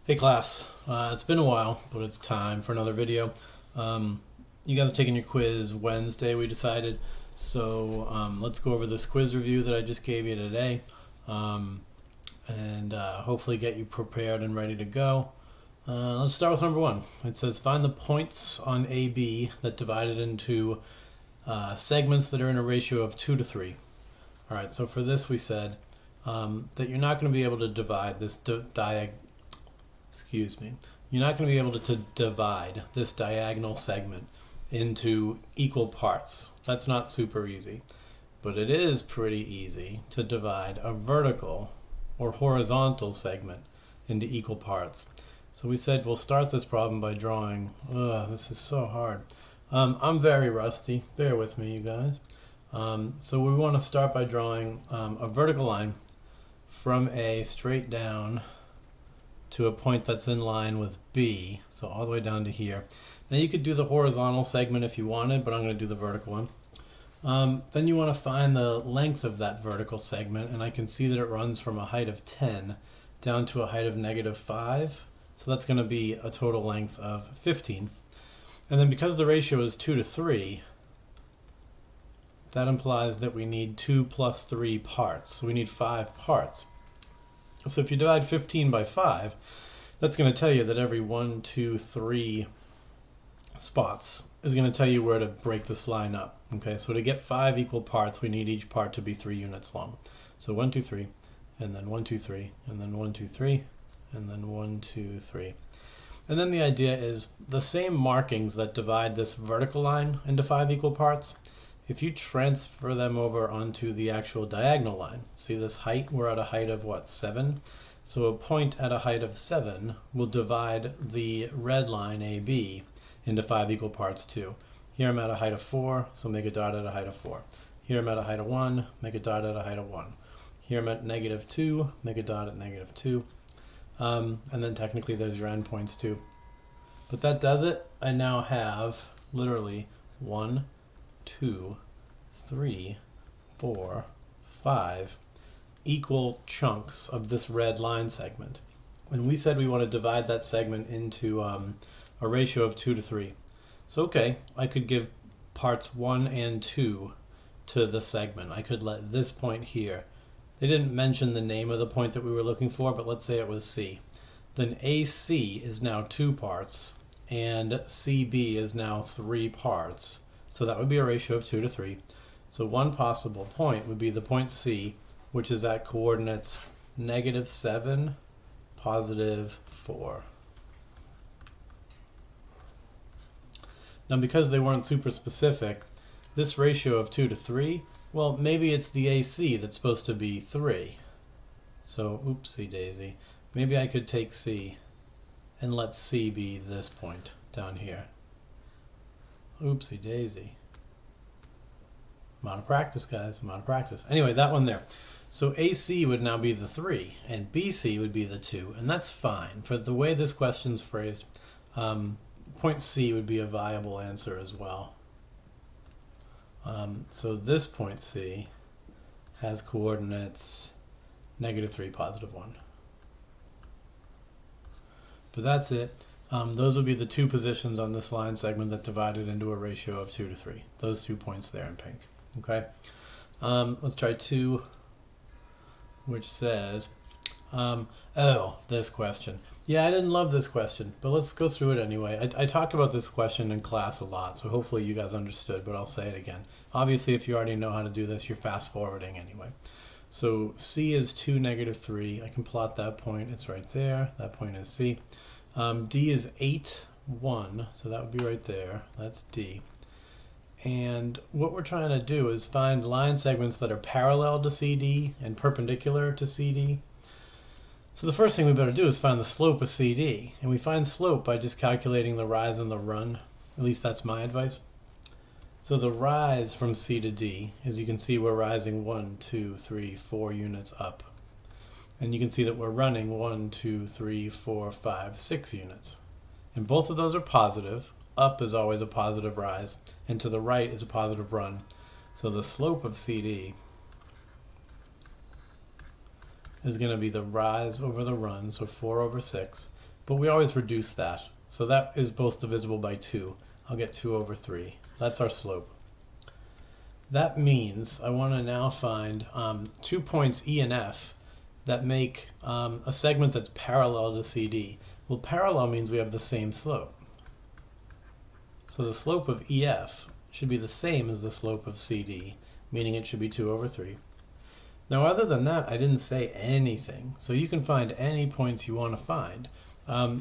Hey class, it's been a while, but it's time for another video. You guys are taking your quiz Wednesday, we decided, so let's go over this quiz review that I just gave you today, and hopefully get you prepared and ready to go. Let's start with number one. It says find the points on AB that divided into segments that are in a ratio of 2 to 3. Alright, so for this we said that you're not going to be able to divide this you're not going to be able to divide this diagonal segment into equal parts. That's not super easy, but it is pretty easy to divide a vertical or horizontal segment into equal parts. So we said we'll start this problem by drawing. This is so hard. I'm very rusty. Bear with me, you guys. So we want to start by drawing a vertical line from A straight down to a point that's in line with B, so all the way down to here. Now you could do the horizontal segment if you wanted, but I'm going to do the vertical one. Then you want to find the length of that vertical segment, and I can see that it runs from a height of 10 down to a height of -5, so that's going to be a total length of 15. And then because the ratio is 2 to 3, that implies that we need 2 plus 3 parts, so we need 5 parts. So if you divide 15 by 5, that's going to tell you that every 1, 2, 3 spots is going to tell you where to break this line up. Okay, so to get 5 equal parts, we need each part to be 3 units long. So 1, 2, 3, and then 1, 2, 3, and then 1, 2, 3, and then 1, 2, 3. And then the idea is the same markings that divide this vertical line into 5 equal parts, if you transfer them over onto the actual diagonal line, see this height, we're at a height of what, 7? So a point at a height of 7 will divide the red line AB into 5 equal parts too. Here I'm at a height of 4, so make a dot at a height of 4. Here I'm at a height of 1, make a dot at a height of 1. Here I'm at -2, make a dot at -2. And then technically there's your endpoints too. But that does it. I now have literally 1, 2, 3, 4, 5 equal chunks of this red line segment. And we said we want to divide that segment into a ratio of 2 to 3. So okay, I could give parts 1 and 2 to the segment. I could let this point here. They didn't mention the name of the point that we were looking for, but let's say it was C. Then AC is now 2 parts, and CB is now 3 parts. So that would be a ratio of 2 to 3. So one possible point would be the point C, which is at coordinates -7, +4. Now because they weren't super specific, this ratio of 2 to 3, well, maybe it's the AC that's supposed to be 3. So, oopsie daisy. Maybe I could take C and let C be this point down here. Oopsie daisy. I'm out of practice, guys. I'm out of practice. Anyway, that one there. So AC would now be the 3, and BC would be the 2, and that's fine. For the way this question's phrased, point C would be a viable answer as well. So this point C has coordinates -3, +1. But that's it. Those would be the 2 positions on this line segment that divided into a ratio of 2 to 3. Those 2 points there in pink. Okay. Let's try 2, which says, this question. Yeah, I didn't love this question, but let's go through it anyway. I talked about this question in class a lot, so hopefully you guys understood, but I'll say it again. Obviously, if you already know how to do this, you're fast forwarding anyway. So C is 2, -3. I can plot that point. It's right there. That point is C. D is 8, 1, so that would be right there. That's D. And what we're trying to do is find line segments that are parallel to CD and perpendicular to CD. So the first thing we better do is find the slope of CD. And we find slope by just calculating the rise and the run. At least that's my advice. So the rise from C to D, as you can see, we're rising 1, 2, 3, 4 units up. And you can see that we're running 1, 2, 3, 4, 5, 6 units. And both of those are positive. Up is always a positive rise, and to the right is a positive run. So the slope of CD is going to be the rise over the run, so 4 over 6, but we always reduce that. So that is both divisible by 2. I'll get 2 over 3. That's our slope. That means I want to now find 2 points E and F that make a segment that's parallel to CD. Well, parallel means we have the same slope. So the slope of EF should be the same as the slope of CD, meaning it should be 2 over 3. Now, other than that, I didn't say anything. So you can find any points you want to find.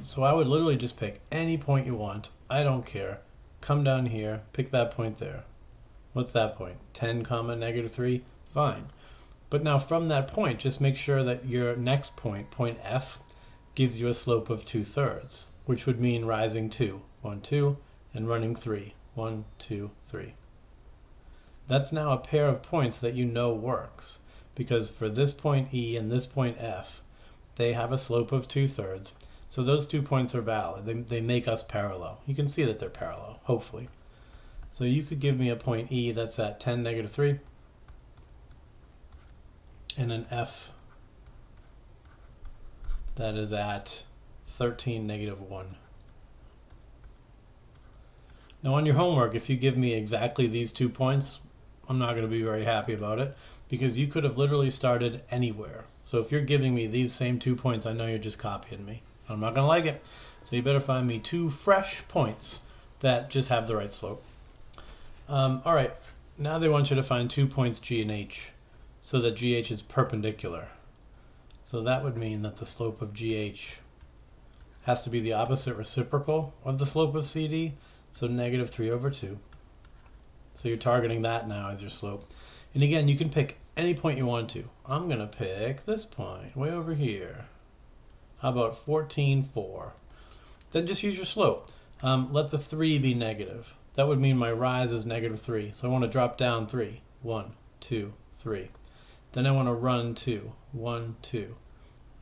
So I would literally just pick any point you want. I don't care. Come down here, pick that point there. What's that point? 10 comma negative 3? Fine. But now from that point, just make sure that your next point, point F, gives you a slope of 2/3, which would mean rising 2, 1, 2, and running 3, 1, 2, 3. That's now a pair of points that you know works, because for this point E and this point F, they have a slope of 2/3. So those 2 points are valid. They make us parallel. You can see that they're parallel, hopefully. So you could give me a point E that's at 10, negative 3, and an F that is at 13, negative 1. Now on your homework, if you give me exactly these 2 points, I'm not going to be very happy about it, because you could have literally started anywhere. So if you're giving me these same 2 points, I know you're just copying me. I'm not going to like it. So you better find me 2 fresh points that just have the right slope. All right, now they want you to find 2 points G and H so that GH is perpendicular. So that would mean that the slope of GH has to be the opposite reciprocal of the slope of CD, so negative 3 over 2. So you're targeting that now as your slope. And again, you can pick any point you want to. I'm going to pick this point way over here. How about 14, 4? Then just use your slope. Let the 3 be negative. That would mean my rise is negative 3. So I want to drop down 3. 1, 2, 3. Then I want to run 2. 1, 2.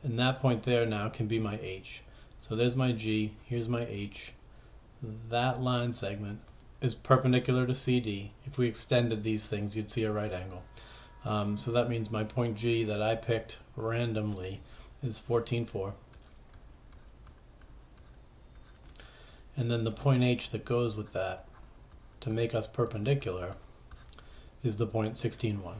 And that point there now can be my H. So there's my G. Here's my H. That line segment is perpendicular to CD. If we extended these things, you'd see a right angle. So that means my point G that I picked randomly is 14, 4. And then the point H that goes with that to make us perpendicular is the point 16, 1.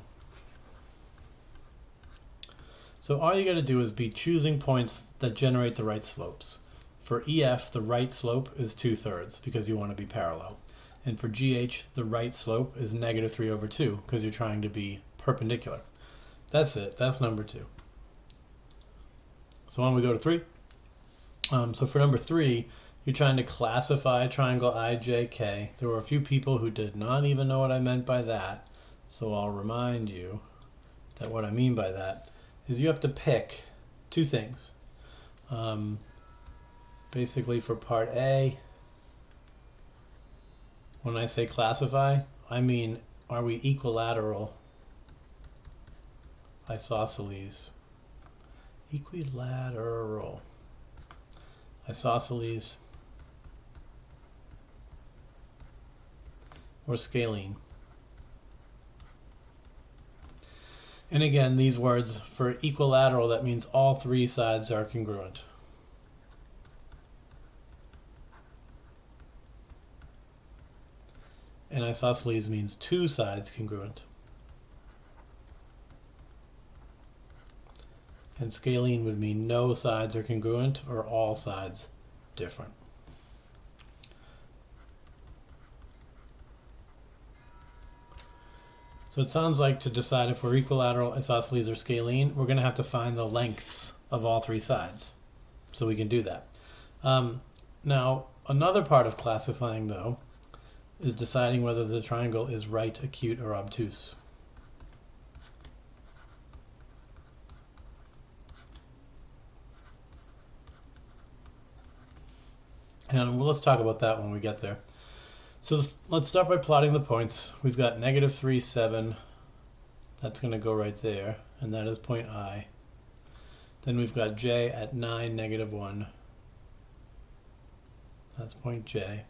So all you got to do is be choosing points that generate the right slopes. For EF, the right slope is 2/3 because you want to be parallel. And for GH, the right slope is negative 3 over 2 because you're trying to be perpendicular. That's it. That's number 2. So on we go to 3. So for number 3, you're trying to classify triangle IJK. There were a few people who did not even know what I meant by that. So I'll remind you that what I mean by that is you have to pick 2 things. Basically for part A, when I say classify, I mean, are we equilateral isosceles? Equilateral isosceles or scalene. And again, these words, for equilateral, that means all 3 sides are congruent. And isosceles means 2 sides congruent. And scalene would mean no sides are congruent or all sides different. So it sounds like to decide if we're equilateral, isosceles, or scalene, we're going to have to find the lengths of all 3 sides. So we can do that. Now, another part of classifying, though, is deciding whether the triangle is right, acute, or obtuse. And let's talk about that when we get there. So let's start by plotting the points. We've got negative 3, 7. That's going to go right there, and that is point I. Then we've got J at 9, negative 1. That's point J.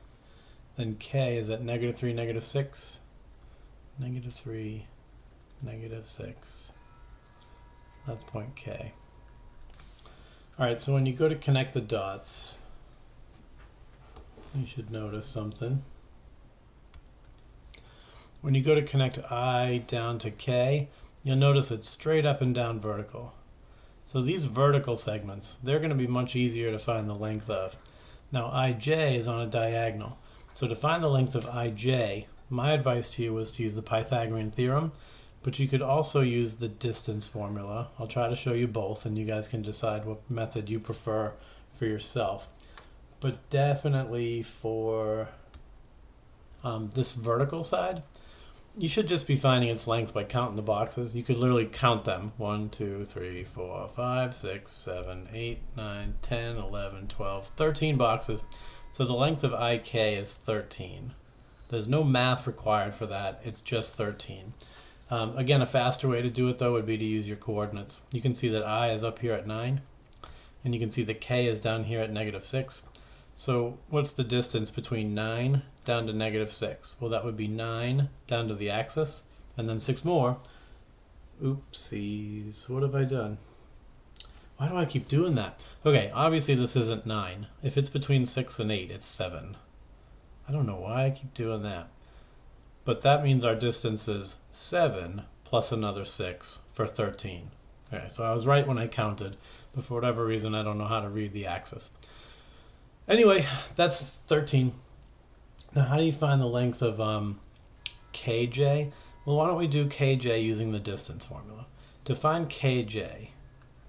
Then K is at negative 3, negative 6. Negative 3, negative 6. That's point K. All right, so when you go to connect the dots, you should notice something. When you go to connect I down to K, you'll notice it's straight up and down vertical. So these vertical segments, they're going to be much easier to find the length of. Now IJ is on a diagonal. So to find the length of IJ, my advice to you was to use the Pythagorean theorem, but you could also use the distance formula. I'll try to show you both and you guys can decide what method you prefer for yourself. But definitely for this vertical side, you should just be finding its length by counting the boxes. You could literally count them. 1, 2, 3, 4, 5, 6, 7, 8, 9, 10, 11, 12, 13 boxes. So the length of IK is 13. There's no math required for that. It's just 13. Again, a faster way to do it, though, would be to use your coordinates. You can see that I is up here at 9, and you can see that K is down here at -6. So what's the distance between 9 down to -6? Well, that would be 9 down to the axis, and then 6 more. Oopsies, what have I done? Why do I keep doing that? Okay, obviously this isn't 9. If it's between 6 and 8, it's 7. I don't know why I keep doing that. But that means our distance is 7 plus another 6 for 13. Okay, so I was right when I counted, but for whatever reason I don't know how to read the axis. Anyway, that's 13. Now how do you find the length of KJ? Well, why don't we do KJ using the distance formula. To find KJ,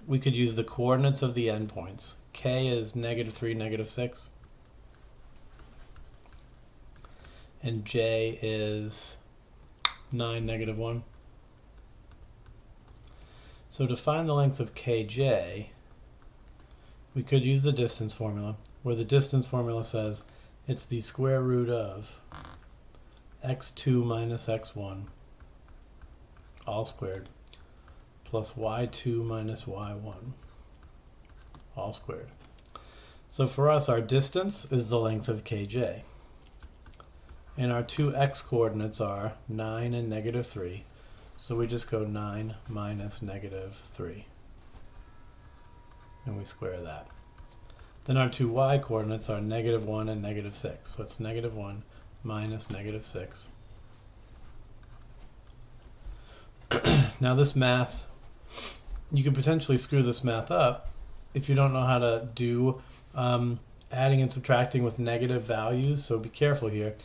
we could use the coordinates of the endpoints. K is -3, -6. And J is 9, -1. So to find the length of KJ, we could use the distance formula, where the distance formula says it's the square root of x2 minus x1 all squared plus y2 minus y1 all squared. So for us, our distance is the length of KJ. And our two x coordinates are 9 and -3. So we just go 9 minus -3. And we square that. Then our two y coordinates are -1 and -6. So it's -1 minus -6. Now this math, you could potentially screw this math up if you don't know how to do adding and subtracting with negative values. So be careful here.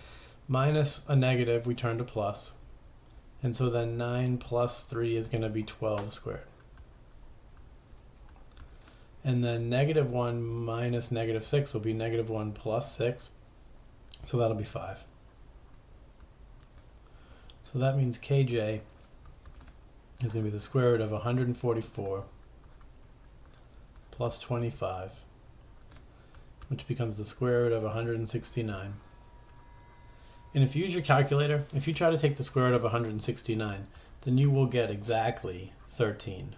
Minus a negative, we turn to plus. And so then 9 plus 3 is going to be 12 squared. And then -1 minus -6 will be -1 plus 6. So that'll be 5. So that means KJ is going to be the square root of 144 plus 25, which becomes the square root of 169. And if you use your calculator, if you try to take the square root of 169, then you will get exactly 13.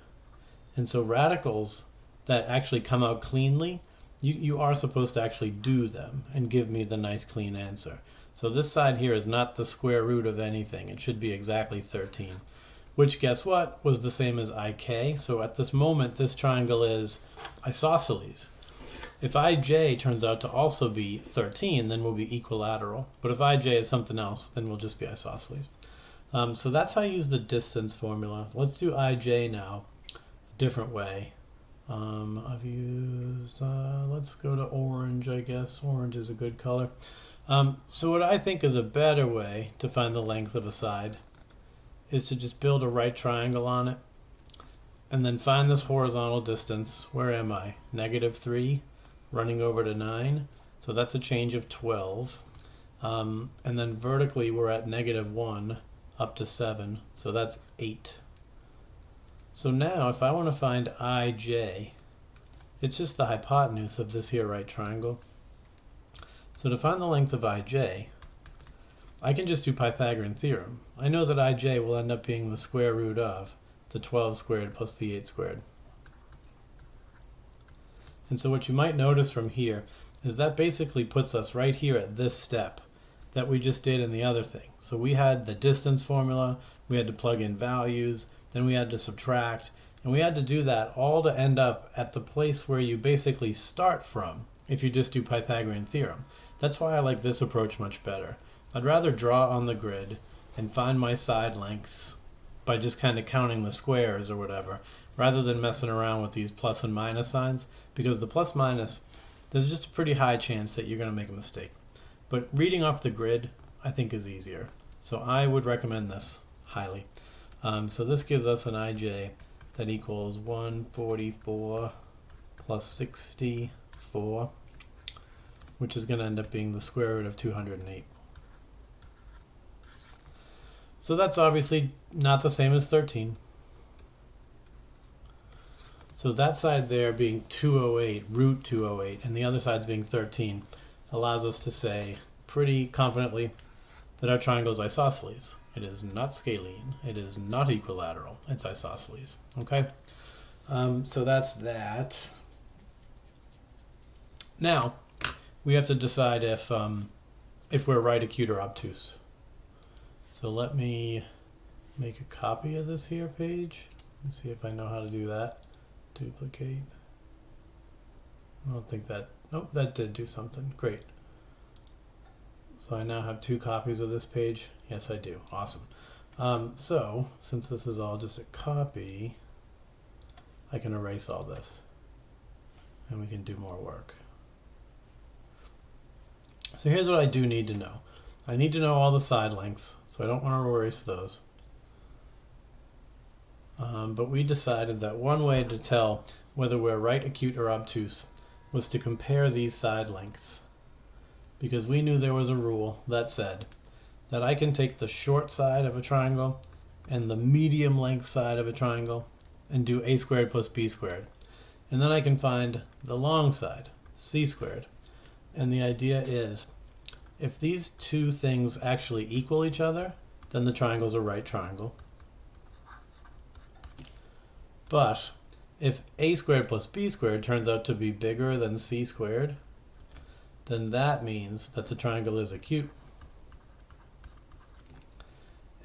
And so radicals that actually come out cleanly, you are supposed to actually do them and give me the nice clean answer. So this side here is not the square root of anything. It should be exactly 13, which, guess what, was the same as IK. So at this moment, this triangle is isosceles. If IJ turns out to also be 13, then we'll be equilateral. But if IJ is something else, then we'll just be isosceles. So that's how you use the distance formula. Let's do IJ now, a different way. I've used, let's go to orange, I guess. Orange is a good color. So what I think is a better way to find the length of a side is to just build a right triangle on it and then find this horizontal distance. Where am I? -3 running over to 9. So that's a change of 12. And then vertically we're at -1 up to 7. So that's 8. So now if I want to find IJ, it's just the hypotenuse of this here right triangle. So to find the length of IJ, I can just do Pythagorean theorem. I know that IJ will end up being the square root of the 12 squared plus the 8 squared. And so what you might notice from here is that basically puts us right here at this step that we just did in the other thing. So we had the distance formula, we had to plug in values, then we had to subtract, And we had to do that all to end up at the place where you basically start from if you just do Pythagorean theorem. That's why I like this approach much better. I'd rather draw on the grid and find my side lengths by just kind of counting the squares or whatever, rather than messing around with these plus and minus signs, because the plus minus, there's just a pretty high chance that you're going to make a mistake. But reading off the grid, I think, is easier. So I would recommend this highly. So this gives us an IJ that equals 144 plus 64, which is going to end up being the square root of 208. So that's obviously not the same as 13. So that side there being 208, root 208, and the other side's being 13, allows us to say pretty confidently that our triangle is isosceles. It is not scalene. It is not equilateral. It's isosceles. Okay? So that's that. Now, we have to decide if we're right, acute, or obtuse. So let me make a copy of this here page. Let's see if I know how to do that. Duplicate. I don't think that, nope, that did do something. Great. So I now have 2 copies of this page. Yes, I do. Awesome. So since this is all just a copy, I can erase all this and we can do more work. So here's what I do need to know. I need to know all the side lengths, so I don't want to erase those. But we decided that one way to tell whether we're right, acute, or obtuse was to compare these side lengths. Because we knew there was a rule that said that I can take the short side of a triangle and the medium length side of a triangle and do a squared plus b squared. And then I can find the long side, c squared. And the idea is, if these two things actually equal each other, then the triangle's a right triangle. But if a squared plus b squared turns out to be bigger than c squared, then that means that the triangle is acute.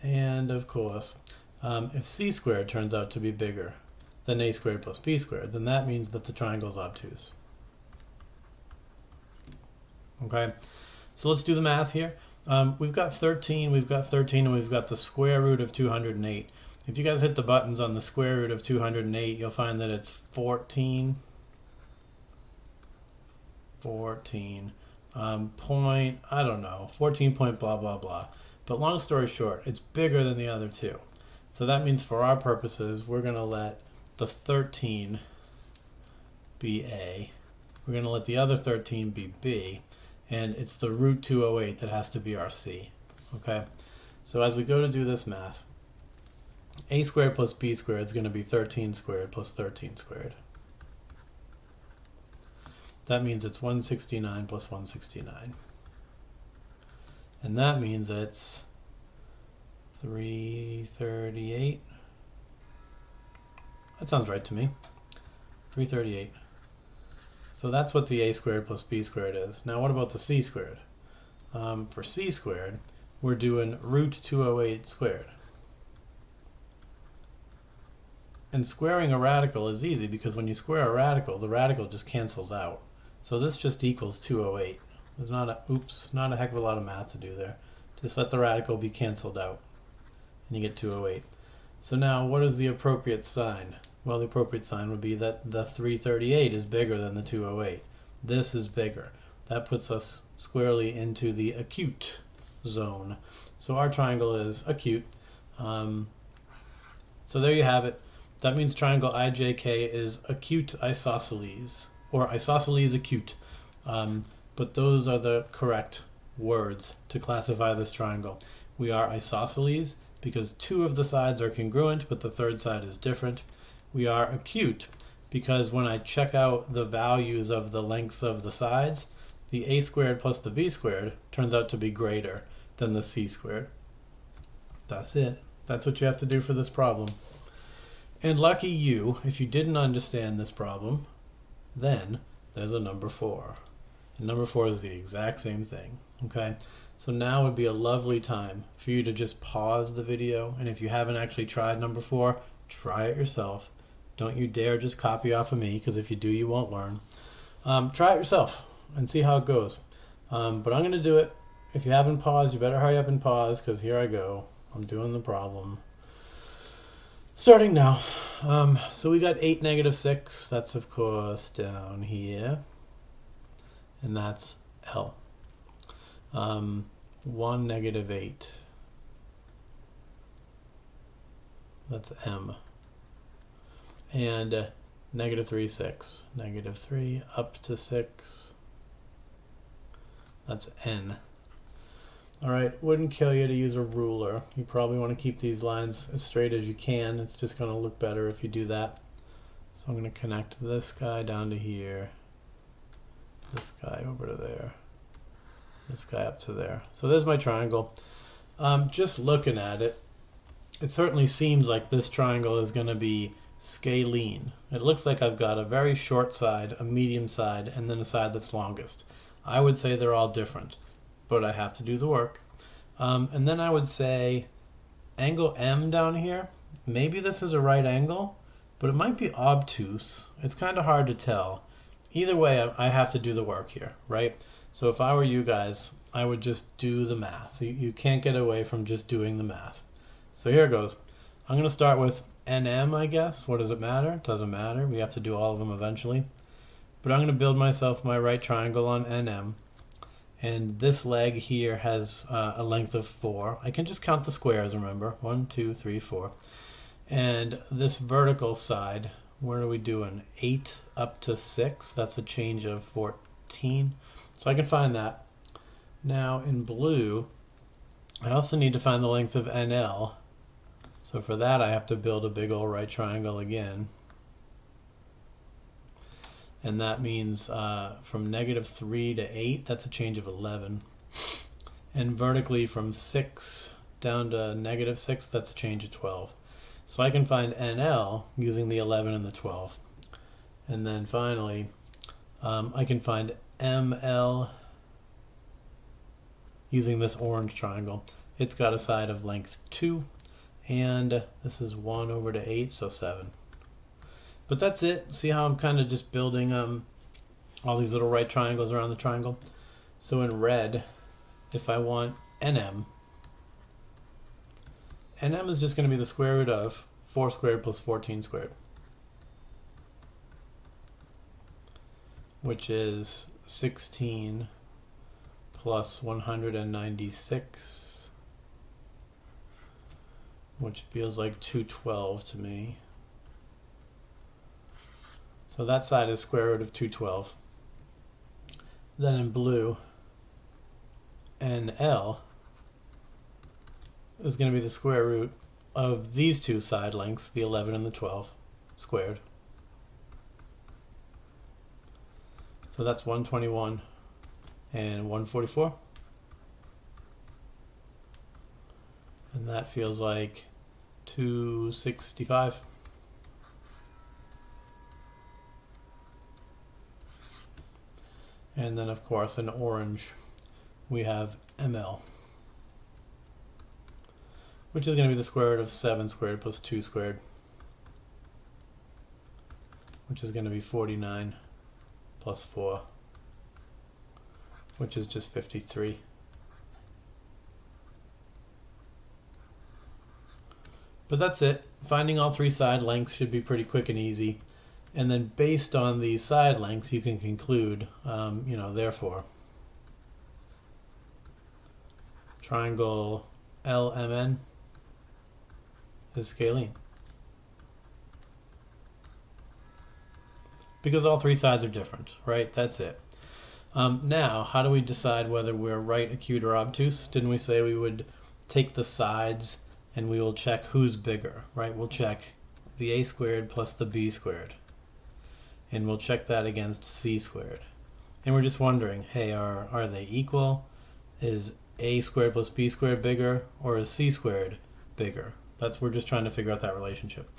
And of course, if c squared turns out to be bigger than a squared plus b squared, then that means that the triangle is obtuse. Okay, so let's do the math here. We've got 13, and we've got the square root of 208. If you guys hit the buttons on the square root of 208, you'll find that it's 14. Point, I don't know, 14 point blah, blah, blah. But long story short, it's bigger than the other two. So that means for our purposes, we're going to let the 13 be A. We're going to let the other 13 be B. And it's the root 208 that has to be our C. Okay? So as we go to do this math, a squared plus b squared is going to be 13 squared plus 13 squared. That means it's 169 plus 169. And that means it's 338. That sounds right to me. 338. So that's what the a squared plus b squared is. Now what about the c squared? For c squared, we're doing root 208 squared. And squaring a radical is easy because when you square a radical, the radical just cancels out. So this just equals 208. There's not a heck of a lot of math to do there. Just let the radical be canceled out and you get 208. So now what is the appropriate sign? Well, the appropriate sign would be that the 338 is bigger than the 208. This is bigger. That puts us squarely into the acute zone. So our triangle is acute. So there you have it. That means triangle IJK is acute isosceles, or isosceles acute. But those are the correct words to classify this triangle. We are isosceles because 2 of the sides are congruent, but the third side is different. We are acute because when I check out the values of the lengths of the sides, the a squared plus the b squared turns out to be greater than the c squared. That's it. That's what you have to do for this problem. And lucky you, if you didn't understand this problem, then there's a number 4. And number 4 is the exact same thing. Okay? So now would be a lovely time for you to just pause the video, and if you haven't actually tried number 4, try it yourself. Don't you dare just copy off of me, because if you do, you won't learn. Try it yourself and see how it goes. But I'm going to do it. If you haven't paused, you better hurry up and pause, because here I go. I'm doing the problem. Starting now. So we got 8, -6. That's, of course, down here. And that's L. 1, -8. That's M. And -3, 6. -3 up to 6. That's N. Alright, wouldn't kill you to use a ruler. You probably want to keep these lines as straight as you can. It's just going to look better if you do that. So I'm going to connect this guy down to here. This guy over to there. This guy up to there. So there's my triangle. Just looking at it, it certainly seems like this triangle is going to be scalene. It looks like I've got a very short side, a medium side, and then a side that's longest. I would say they're all different, but I have to do the work. And then I would say angle M down here, maybe this is a right angle, but it might be obtuse. It's kind of hard to tell. Either way, I have to do the work here, right? So if I were you guys, I would just do the math. You can't get away from just doing the math. So here it goes. I'm going to start with NM, I guess. What does it matter? It doesn't matter. We have to do all of them eventually. But I'm going to build myself my right triangle on NM. And this leg here has a length of 4. I can just count the squares, remember. 1, 2, 3, 4. And this vertical side, what are we doing? 8 up to 6. That's a change of 14. So I can find that. Now in blue, I also need to find the length of NL. So for that, I have to build a big old right triangle again. And that means from -3 to 8, that's a change of 11. And vertically from 6 down to -6, that's a change of 12. So I can find NL using the 11 and the 12. And then finally, I can find ML using this orange triangle. It's got a side of length 2, and this is 1 over to 8, so 7. But that's it. See how I'm kind of just building all these little right triangles around the triangle? So in red, if I want NM, NM is just going to be the square root of 4 squared plus 14 squared, which is 16 plus 196, which feels like 212 to me. So that side is square root of 212. Then in blue, NL is going to be the square root of these two side lengths, the 11 and the 12, squared. So that's 121 and 144. And that feels like 265. And then, of course, in orange, we have ML, which is going to be the square root of 7 squared plus 2 squared, which is going to be 49 plus 4, which is just 53. But that's it. Finding all 3 side lengths should be pretty quick and easy. And then based on these side lengths, you can conclude, therefore, triangle LMN is scalene. Because all 3 sides are different, right? That's it. Now, how do we decide whether we're right, acute, or obtuse? Didn't we say we would take the sides and we will check who's bigger, right? We'll check the a squared plus the b squared. And we'll check that against c squared. And we're just wondering, hey, are they equal? Is a squared plus b squared bigger, or is c squared bigger? We're just trying to figure out that relationship.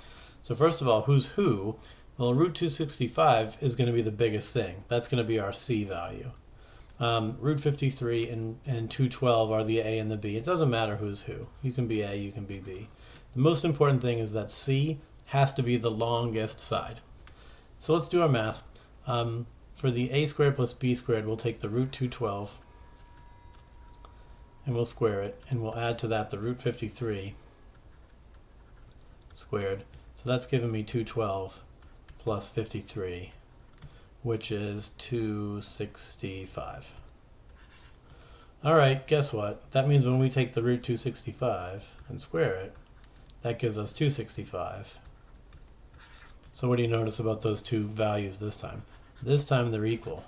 So first of all, who's who? Well, root 265 is going to be the biggest thing. That's going to be our c value. Root 53 and 212 are the a and the b. It doesn't matter who's who. You can be a, you can be b. The most important thing is that c has to be the longest side. So let's do our math. For the a squared plus b squared, we'll take the root 212 and we'll square it, and we'll add to that the root 53 squared. So that's giving me 212 plus 53, which is 265. All right, guess what? That means when we take the root 265 and square it, that gives us 265. So what do you notice about those two values this time? This time they're equal.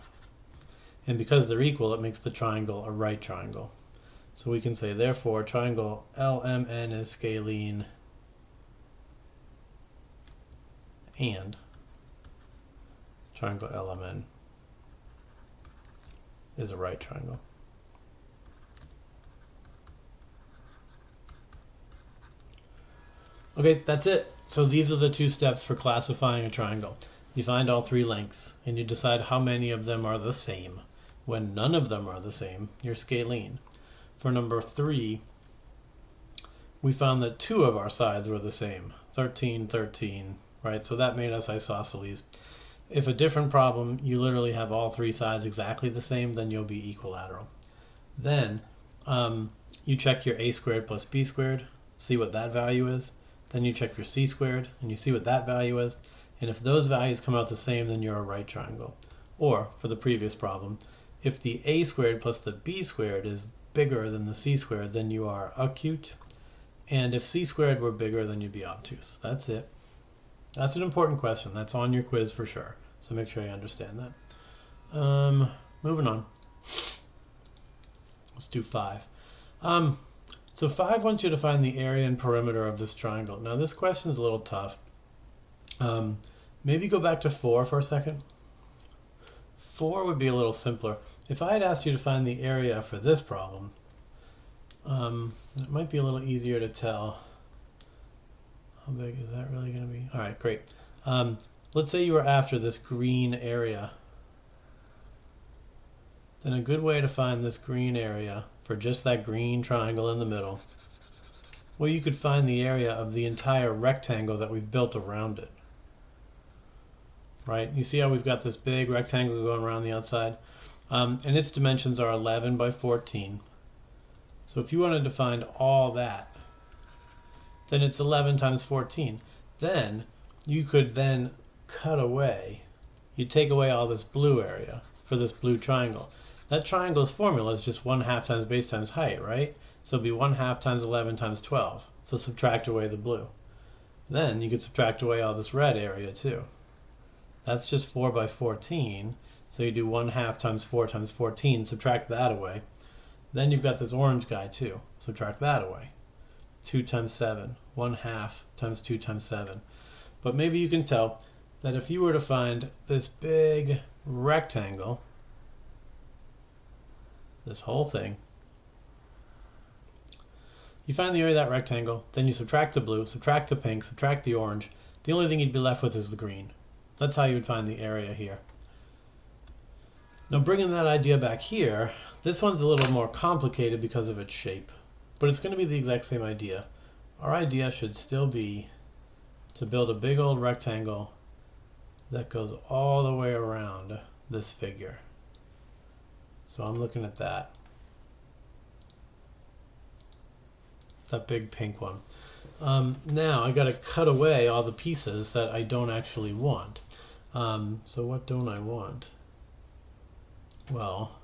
And because they're equal, it makes the triangle a right triangle. So we can say, therefore, triangle LMN is scalene and triangle LMN is a right triangle. Okay, that's it. So these are the two steps for classifying a triangle. You find all three lengths, and you decide how many of them are the same. When none of them are the same, you're scalene. For number 3, we found that 2 of our sides were the same, 13, 13, right? So that made us isosceles. If a different problem, you literally have all 3 sides exactly the same, then you'll be equilateral. Then you check your a squared plus b squared, see what that value is. Then you check your c squared, and you see what that value is. And if those values come out the same, then you're a right triangle. Or, for the previous problem, if the a squared plus the b squared is bigger than the c squared, then you are acute. And if c squared were bigger, then you'd be obtuse. That's it. That's an important question. That's on your quiz for sure. So make sure you understand that. Moving on. Let's do 5. So 5 wants you to find the area and perimeter of this triangle. Now this question is a little tough. Maybe go back to 4 for a second. 4 would be a little simpler. If I had asked you to find the area for this problem, it might be a little easier to tell. How big is that really going to be? All right, great. Let's say you were after this green area. Then a good way to find this green area for just that green triangle in the middle, well, you could find the area of the entire rectangle that we've built around it. Right? You see how we've got this big rectangle going around the outside? And its dimensions are 11 by 14. So if you wanted to find all that, then it's 11 times 14. Then you could then cut away. You take away all this blue area for this blue triangle. That triangle's formula is just 1/2 times base times height, right? So it'd be 1/2 times 11 times 12. So subtract away the blue. Then you could subtract away all this red area too. That's just 4 by 14. So you do 1/2 times 4 times 14, subtract that away. Then you've got this orange guy too. Subtract that away. 2 times 7, 1/2 times 2 times 7. But maybe you can tell that if you were to find this big rectangle, this whole thing, you find the area of that rectangle, then you subtract the blue, subtract the pink, subtract the orange. The only thing you'd be left with is the green. That's how you would find the area here. Now bringing that idea back here, this one's a little more complicated because of its shape, but it's going to be the exact same idea. Our idea should still be to build a big old rectangle that goes all the way around this figure. So I'm looking at that big pink one. Now I got to cut away all the pieces that I don't actually want. So what don't I want? Well,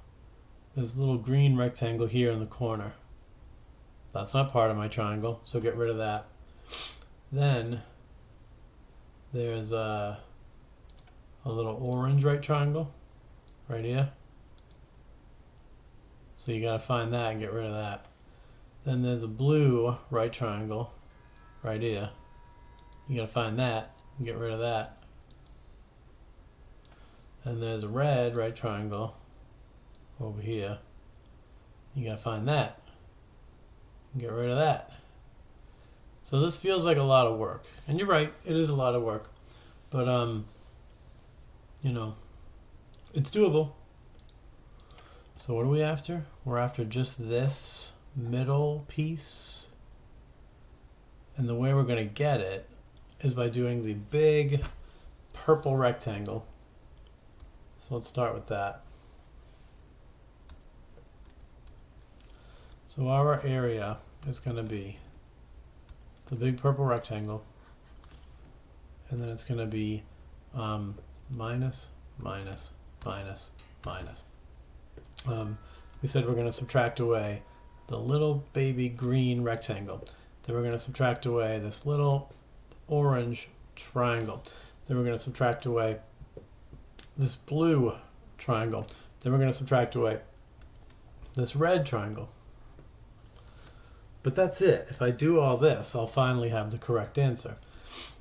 there's a little green rectangle here in the corner. That's not part of my triangle, so get rid of that. Then there's a little orange right triangle right here. So you gotta find that and get rid of that. Then there's a blue right triangle right here. You gotta find that and get rid of that. Then there's a red right triangle over here. You gotta find that and get rid of that. So this feels like a lot of work. And you're right, it is a lot of work. But you know, it's doable. So what are we after? We're after just this middle piece. And the way we're going to get it is by doing the big purple rectangle. So let's start with that. So our area is going to be the big purple rectangle, and then it's going to be minus, minus, minus, minus. We said we're going to subtract away the little baby green rectangle. Then we're going to subtract away this little orange triangle. Then we're going to subtract away this blue triangle. Then we're going to subtract away this red triangle. But that's it. If I do all this, I'll finally have the correct answer.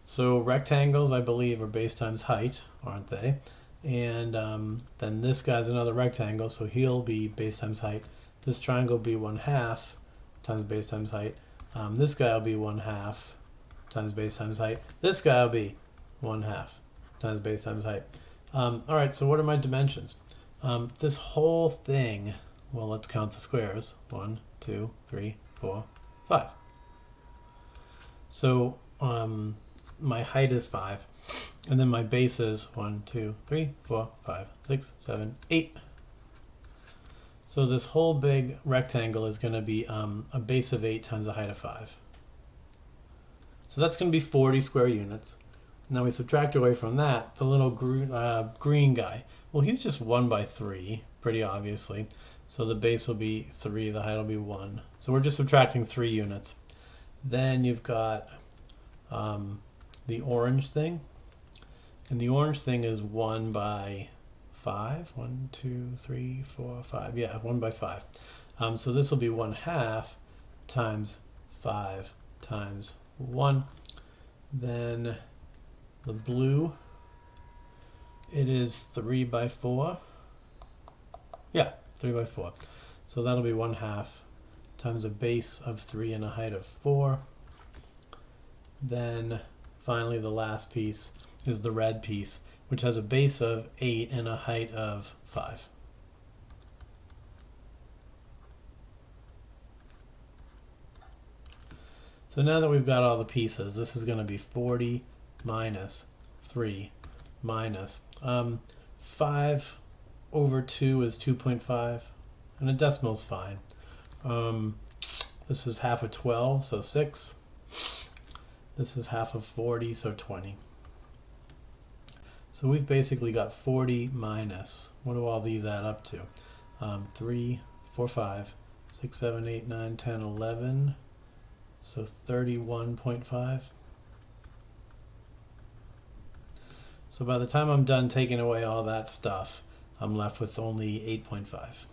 So rectangles, I believe, are base times height, aren't they? And then this guy's another rectangle, so he'll be base times height. This triangle will be 1/2 times base times height. This guy will be 1/2 times base times height. This guy will be 1/2 times base times height. All right, so what are my dimensions? This whole thing, well, let's count the squares. 1, 2, 3, 4, 5. So my height is 5, and then my base is 1, 2, 3, 4, 5, 6, 7, 8. So this whole big rectangle is going to be a base of 8 times a height of 5. So that's going to be 40 square units. Now we subtract away from that the little green guy. Well, he's just 1/3, pretty obviously. So the base will be 3, the height will be 1. So we're just subtracting 3 units. Then you've got the orange thing. And the orange thing is 1/5. 1, 2, 3, 4, 5. Yeah, 1/5. So this will be 1/2 times 5 times 1. Then the blue, it is 3/4. Yeah, 3/4. So that'll be 1/2 times a base of 3 and a height of 4. Then finally the last piece is the red piece, which has a base of 8 and a height of 5. So now that we've got all the pieces, this is going to be 40 minus 3 minus 5/2 is 2.5, and a decimal is fine. This is half of 12, so 6. This is half of 40, so 20. So we've basically got 40 minus, what do all these add up to? 3, 4, 5, 6, 7, 8, 9, 10, 11, so 31.5. So by the time I'm done taking away all that stuff, I'm left with only 8.5.